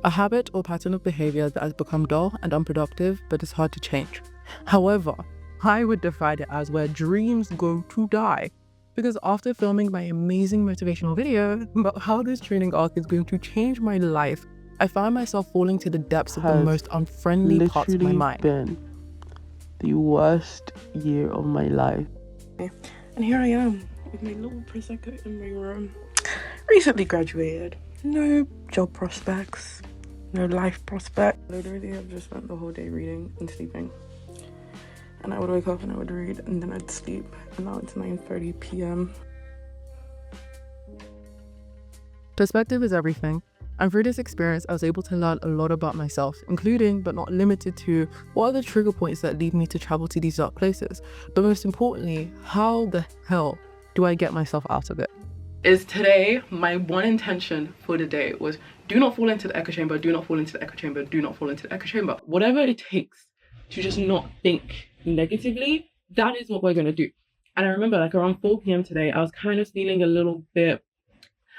a habit or pattern of behavior that has become dull and unproductive but is hard to change. However, I would define it as where dreams go to die. Because after filming my amazing motivational video about how this training arc is going to change my life, I found myself falling to the depths of the most unfriendly parts of my mind. Been the worst year of my life. And here I am with my little prosecco in my room. Recently graduated. No job prospects, no life prospects. Literally, I've just spent the whole day reading and sleeping. And I would wake up and I would read and then I'd sleep. And now it's 9:30 p.m. Perspective is everything. And through this experience, I was able to learn a lot about myself, including, but not limited to, what are the trigger points that lead me to travel to these dark places? But most importantly, how the hell do I get myself out of it? Today, my one intention for the day was do not fall into the echo chamber, do not fall into the echo chamber, do not fall into the echo chamber. Whatever it takes to just not think negatively, that is what we're going to do. And I remember like around 4 p.m. today, I was kind of feeling a little bit,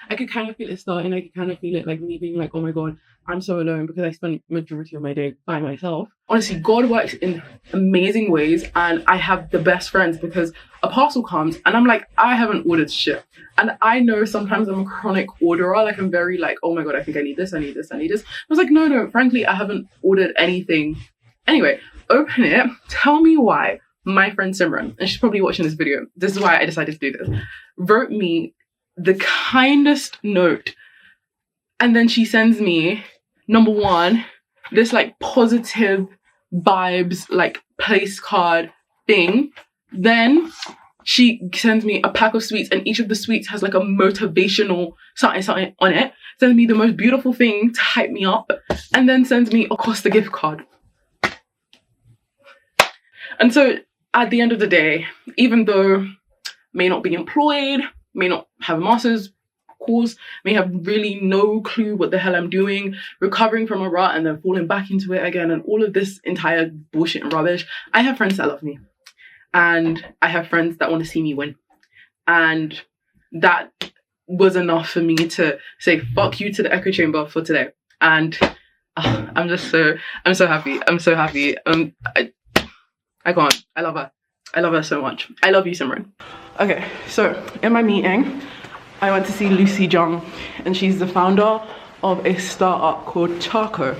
I could kind of feel it starting, I could kind of feel it like me being like, oh my God, I'm so alone because I spend majority of my day by myself. Honestly, God works in amazing ways and I have the best friends because a parcel comes and I'm like, I haven't ordered shit. And I know sometimes I'm a chronic orderer, like I'm very like, oh my God, I think I need this, I need this, I need this. I was like, no, frankly, I haven't ordered anything. Anyway, open it, tell me why my friend Simran, and she's probably watching this video, this is why I decided to do this, wrote me the kindest note. And then she sends me, number one, this like positive vibes, like place card thing. Then she sends me a pack of sweets and each of the sweets has like a motivational something on it. Sends me the most beautiful thing to hype me up and then sends me a Costa gift card. And so at the end of the day, even though may not be employed, may not have a master's course, may have really no clue what the hell I'm doing, recovering from a rut and then falling back into it again and all of this entire bullshit and rubbish, I have friends that love me. And I have friends that want to see me win. And that was enough for me to say, fuck you to the echo chamber for today. And I'm so happy. I'm so happy. I can't. I love her. I love her so much. I love you, Simran. Okay, so in my meeting, I went to see Lucy Jung, and she's the founder of a startup called Charco.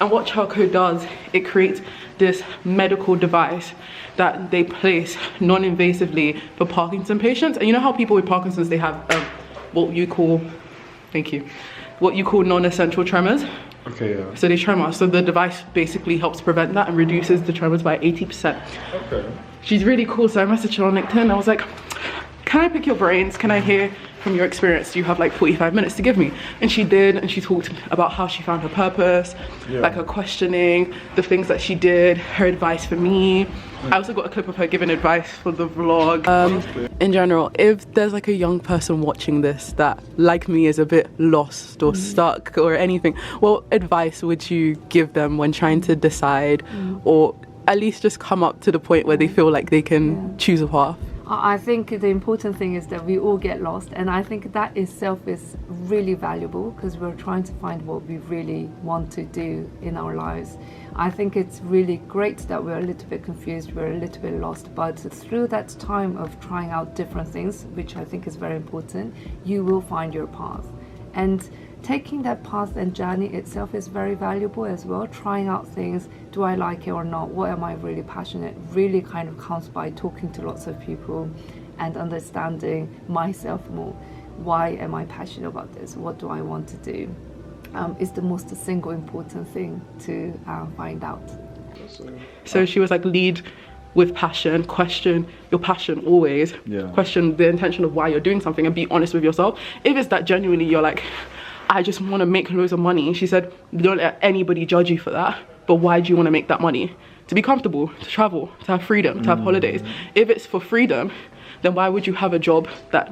And what Charco does, it creates this medical device that they place non-invasively for Parkinson patients. And you know how people with Parkinson's, they have what you call non-essential tremors? Okay, yeah. So they tremor. So the device basically helps prevent that and reduces the tremors by 80%. Okay. She's really cool. So I messaged her on LinkedIn. I was like, can I pick your brains? Can I hear from your experience? Do you have like 45 minutes to give me? And she did, and she talked about how she found her purpose, like her questioning, the things that she did, her advice for me. I also got a clip of her giving advice for the vlog. In general, if there's like a young person watching this that, like me, is a bit lost or stuck or anything, what advice would you give them when trying to decide or at least just come up to the point where they feel like they can choose a path? I think the important thing is that we all get lost, and I think that itself is really valuable because we're trying to find what we really want to do in our lives. I think it's really great that we're a little bit confused, we're a little bit lost, but through that time of trying out different things, which I think is very important, you will find your path. And taking that path and journey itself is very valuable as well. Trying out things, do I like it or not? What am I really passionate? Really kind of comes by talking to lots of people and understanding myself more. Why am I passionate about this? What do I want to do? Is the most single important thing to find out. So she was like, lead with passion, question your passion always, question the intention of why you're doing something and be honest with yourself. If it's that genuinely you're like, I just want to make loads of money. She said, don't let anybody judge you for that. But why do you want to make that money? To be comfortable, to travel, to have freedom, to have holidays. If it's for freedom, then why would you have a job that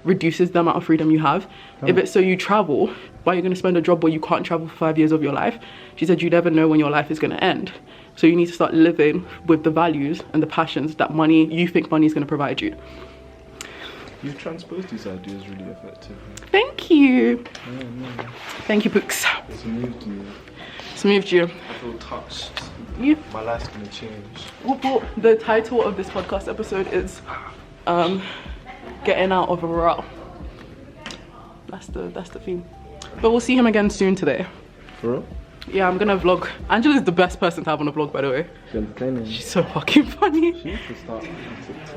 reduces the amount of freedom you have? If it's so you travel, why are you going to spend a job where you can't travel for 5 years of your life? She said, you never know when your life is going to end. So you need to start living with the values and the passions that you think money is going to provide you. You've transposed these ideas really effectively. Thank you. Yeah. Thank you, Books. It's moved me. It's moved you. I feel touched. You. My life's gonna change. Well, the title of this podcast episode is getting out of a rut. That's the theme. But we'll see him again soon today. For real? Yeah, I'm gonna vlog. Angela's the best person to have on a vlog, by the way. She's entertaining. She's so fucking funny. She needs to start on TikTok.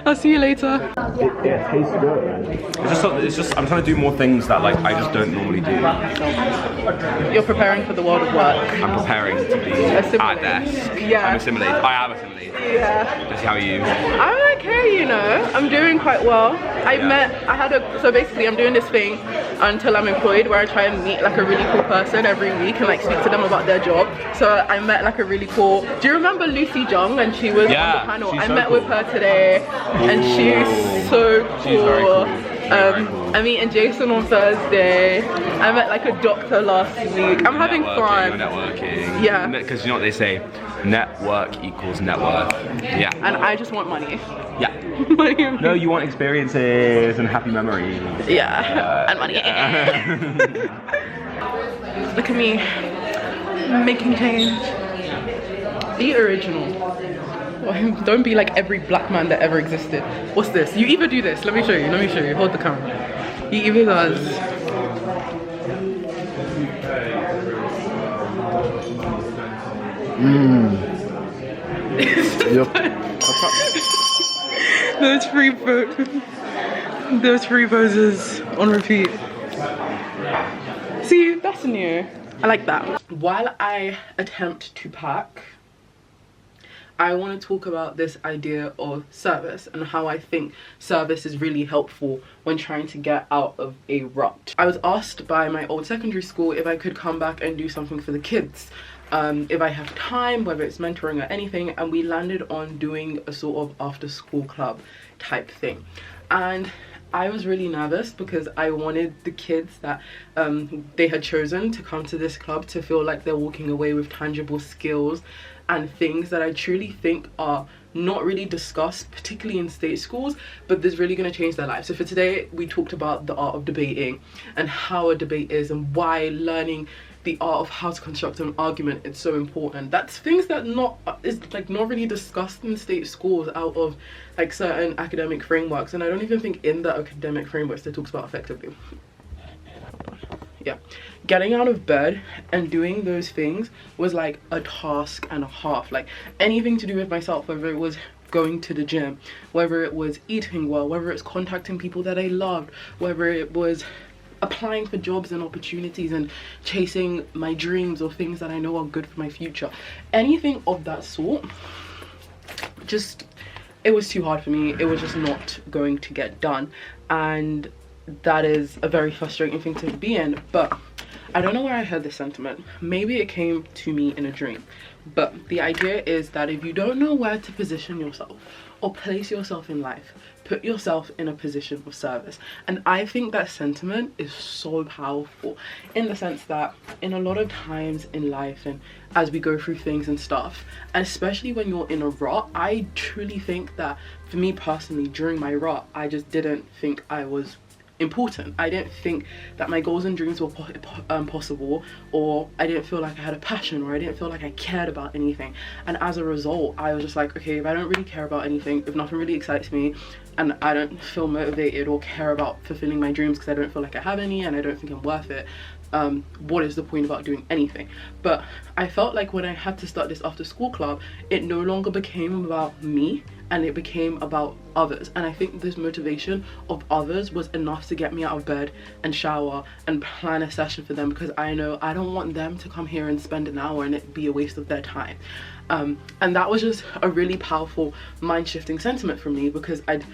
I'll see you later. It tastes good. It's just I'm trying to do more things that like I just don't normally do. You're preparing for the world of work. I'm preparing to be at desk. Yeah. I'm assimilated. I am assimilated. Yeah. Just how are you? I'm okay, you know. I'm doing quite well. So basically I'm doing this thing until I'm employed where I try and meet like a really cool person every week and like speak to them about their job. So I met like a really cool, do you remember Lucy Jung? And she was on the panel. I met with her today and she's so cool. She's very cool. I'm meeting Jason on Thursday. I met like a doctor last week. I'm having fun. You're networking. Yeah. Because you know what they say, network equals net worth. Yeah. And I just want money. Yeah. Money. No, you want experiences and happy memories. Yeah. And money. Look at me making change. Be original. Don't be like every black man that ever existed. What's this? You either do this. Let me show you. Hold the camera. He either does. Those free poses on repeat. See, that's new. I like that. While I attempt to pack, I want to talk about this idea of service and how I think service is really helpful when trying to get out of a rut. I was asked by my old secondary school if I could come back and do something for the kids. If I have time, whether it's mentoring or anything, and we landed on doing a sort of after school club type thing. And I was really nervous because I wanted the kids that they had chosen to come to this club to feel like they're walking away with tangible skills and things that I truly think are not really discussed, particularly in state schools, but that's really going to change their lives. So for today, we talked about the art of debating and how a debate is and why learning the art of how to construct an argument is so important. That's things that is not really discussed in state schools out of like certain academic frameworks, and I don't even think in the academic frameworks that talks about effectively. Yeah, getting out of bed and doing those things was like a task and a half. Like anything to do with myself, whether it was going to the gym, whether it was eating well, whether it's contacting people that I loved, whether it was applying for jobs and opportunities and chasing my dreams or things that I know are good for my future. Anything of that sort, it was too hard for me. It was just not going to get done. And that is a very frustrating thing to be in. But I don't know where I heard this sentiment. Maybe it came to me in a dream. But the idea is that if you don't know where to position yourself or place yourself in life, put yourself in a position of service. And I think that sentiment is so powerful in the sense that in a lot of times in life and as we go through things and stuff, and especially when you're in a rut, I truly think that for me personally, during my rut, I just didn't think I was important. I didn't think that my goals and dreams were possible, or I didn't feel like I had a passion, or I didn't feel like I cared about anything. And as a result, I was just like, okay, if I don't really care about anything, if nothing really excites me, and I don't feel motivated or care about fulfilling my dreams because I don't feel like I have any and I don't think I'm worth it, what is the point about doing anything? But I felt like when I had to start this after school club, it no longer became about me and it became about others. And I think this motivation of others was enough to get me out of bed and shower and plan a session for them, because I know I don't want them to come here and spend an hour and it be a waste of their time. And that was just a really powerful mind-shifting sentiment for me, because I'd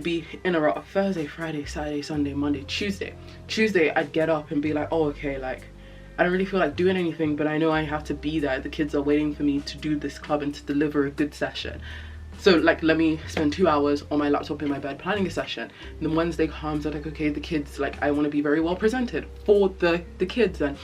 be in a rut Thursday, Friday, Saturday, Sunday, Monday, Tuesday. Tuesday, I'd get up and be like, oh, okay, like, I don't really feel like doing anything, but I know I have to be there. The kids are waiting for me to do this club and to deliver a good session. So, like, let me spend 2 hours on my laptop in my bed planning a session. And then Wednesday comes, I'm like, okay, the kids, like, I want to be very well presented for the kids. And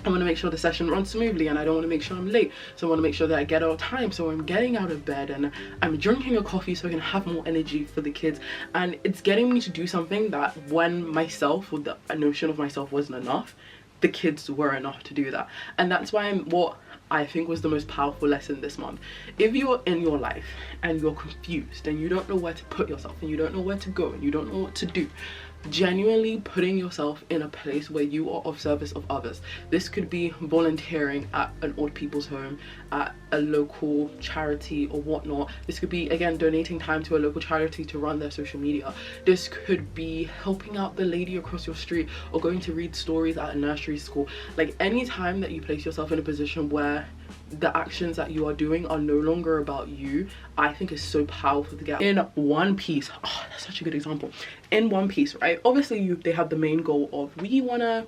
I want to make sure the session runs smoothly, and I don't want to make sure I'm late. So I want to make sure that I get out of time. So I'm getting out of bed and I'm drinking a coffee so I can have more energy for the kids. And it's getting me to do something that when myself, or the notion of myself wasn't enough, the kids were enough to do that. And that's why what I think was the most powerful lesson this month. If you're in your life and you're confused and you don't know where to put yourself and you don't know where to go and you don't know what to do, genuinely putting yourself in a place where you are of service of others. This could be volunteering at an old people's home, at a local charity or whatnot. This could be, again, donating time to a local charity to run their social media. This could be helping out the lady across your street, or going to read stories at a nursery school. Like, any time that you place yourself in a position where the actions that you are doing are no longer about you, I think is so powerful to get. In One Piece, oh, that's such a good example. In One Piece, right, obviously they have the main goal of, we want to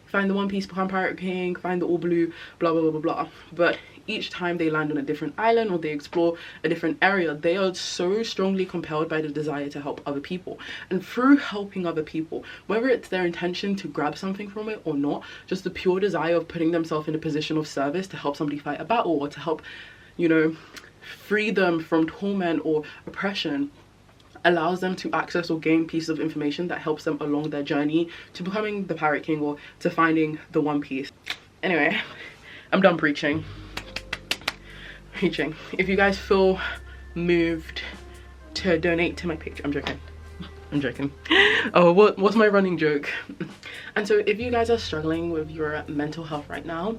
find the One Piece, become Pirate King, find the All Blue, blah blah blah blah blah. But each time they land on a different island or they explore a different area, they are so strongly compelled by the desire to help other people. And through helping other people, whether it's their intention to grab something from it or not, just the pure desire of putting themselves in a position of service to help somebody fight a battle, or to help, you know, free them from torment or oppression, allows them to access or gain pieces of information that helps them along their journey to becoming the Pirate King or to finding the One Piece. Anyway, I'm done preaching. If you guys feel moved to donate to my page, I'm joking. Oh, what's my running joke? And so if you guys are struggling with your mental health right now,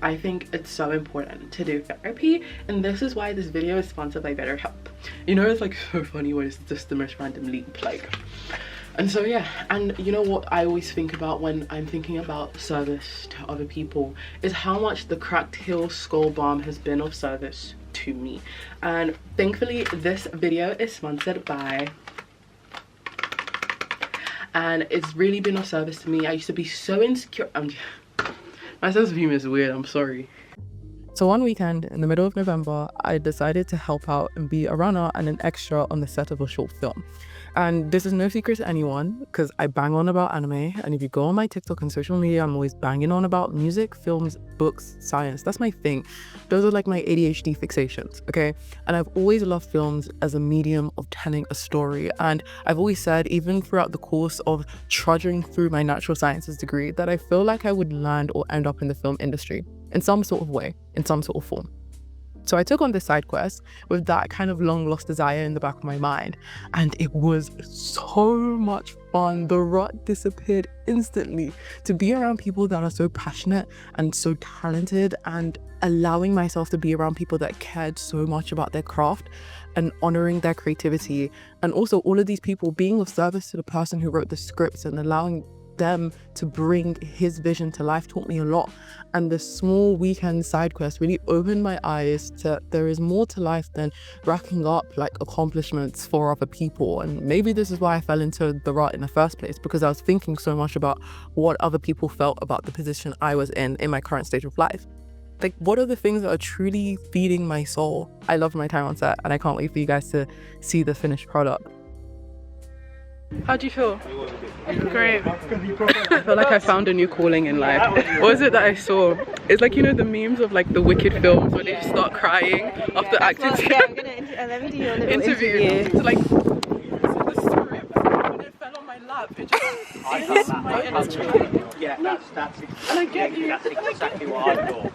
I think it's so important to do therapy, and this is why this video is sponsored by BetterHelp. You know, it's like so funny when it's just the most random leap, like. And so yeah, and you know what I always think about when I'm thinking about service to other people is how much the Cracked Hill Skull Balm has been of service to me. And thankfully this video is sponsored by, and it's really been of service to me. I used to be so insecure. My sense of humor is weird, I'm sorry. So one weekend in the middle of November, I decided to help out and be a runner and an extra on the set of a short film. And this is no secret to anyone, because I bang on about anime, and if you go on my TikTok and social media, I'm always banging on about music, films, books, science. That's my thing. Those are like my ADHD fixations, okay? And I've always loved films as a medium of telling a story. And I've always said, even throughout the course of trudging through my natural sciences degree, that I feel like I would land or end up in the film industry in some sort of way, in some sort of form. So I took on this side quest with that kind of long lost desire in the back of my mind, and it was so much fun. The rut disappeared instantly. To be around people that are so passionate and so talented, and allowing myself to be around people that cared so much about their craft and honoring their creativity, and also all of these people being of service to the person who wrote the scripts and allowing them to bring his vision to life, taught me a lot. And the small weekend side quest really opened my eyes to there is more to life than racking up like accomplishments for other people. And maybe this is why I fell into the rut in the first place, because I was thinking so much about what other people felt about the position I was in my current stage of life. Like, what are the things that are truly feeding my soul? I love my time on set, and I can't wait for you guys to see the finished product. How do you feel? Great. I feel like I found a new calling in life. What was it that I saw? It's like, you know, the memes of like the Wicked films where they just start crying after acting. Yeah, I'm gonna let me do your little interview. It's like, the script, when it fell on my lap, it just hit my energy. Yeah, that's And I get you. That's exactly what I thought.